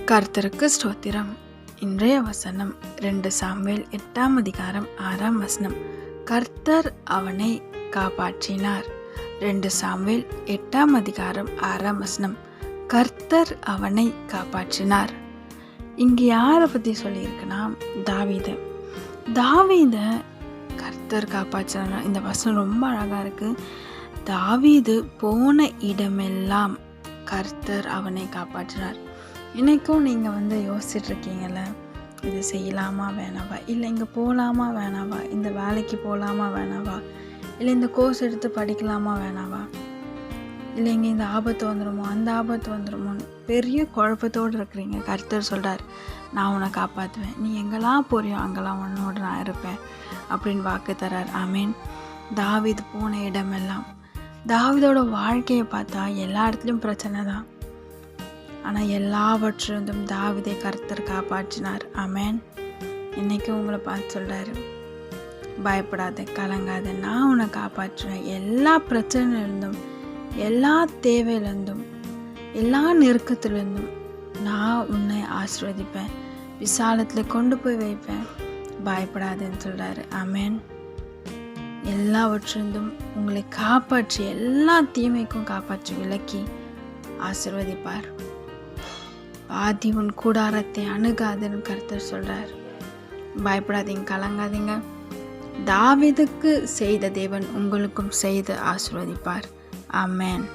கர்த்தருக்கு ஸ்தோத்திரம். இன்றைய வசனம் 2 சாமுவேல் 8ஆம் அதிகாரம் 6ஆம் வசனம். கர்த்தர் அவனை காப்பாற்றினார். 2 சாமுவேல் 8ஆம் அதிகாரம் 6ஆம் வசனம். கர்த்தர் அவனை காப்பாற்றினார். இங்கே யாரை பற்றி சொல்லியிருக்குன்னா தாவீத கர்த்தர் காப்பாற்றினார். இந்த வசனம் ரொம்ப அழகாக இருக்குது. தாவீது போன இடமெல்லாம் கர்த்தர் அவனை காப்பாற்றினார். இன்றைக்கும் நீங்கள் யோசிச்சுட்ருக்கீங்கள, இது செய்யலாமா வேணாவா, இல்லை இங்கே போகலாமா வேணாவா, இந்த வேலைக்கு போகலாமா வேணாவா, இல்லை இந்த கோர்ஸ் எடுத்து படிக்கலாமா வேணாவா, இல்லை இங்கே இந்த ஆபத்து வந்துடுமோ அந்த ஆபத்து வந்துடுமோன்னு பெரிய குழப்பத்தோடு இருக்கிறீங்க. கர்த்தர் சொல்கிறார், நான் உன்னை காப்பாற்றுவேன், நீ எங்கெல்லாம் போறியோ அங்கெல்லாம் உன்னோடு நான் இருப்பேன் அப்படின்னு வாக்கு தரார். ஆமீன். தாவீது போன இடமெல்லாம், தாவீதோட வாழ்க்கையை பார்த்தா எல்லா இடத்துலையும் பிரச்சனை தான், ஆனால் எல்லாவற்றிலிருந்தும் தாவீதை கர்த்தர் காப்பாற்றினார். ஆமேன். இன்றைக்கி உங்களை பார்த்து சொல்கிறாரு, பயப்படாத, கலங்காத, நான் உன்னை காப்பாற்றுவேன். எல்லா பிரச்சனையிலிருந்தும், எல்லா தேவையிலிருந்தும், எல்லா நெருக்கத்திலிருந்தும் நான் உன்னை ஆசீர்வதிப்பேன், விசாலத்தில் கொண்டு போய் வைப்பேன், பயப்படாதுன்னு சொல்கிறாரு. ஆமேன். எல்லாவற்றிலிருந்தும் உங்களை காப்பாற்றி, எல்லா தீமைக்கும் காப்பாற்றி விலக்கி ஆசீர்வதிப்பார். ஆதி உன் கூடாரத்தை அணுகாதுன்னு கர்த்தர் சொல்றார். பயப்படாதீங்க, கலங்காதீங்க. தாவீதுக்கு செய்த தேவன் உங்களுக்கும் செய்து ஆசீர்வதிப்பார். ஆமென்.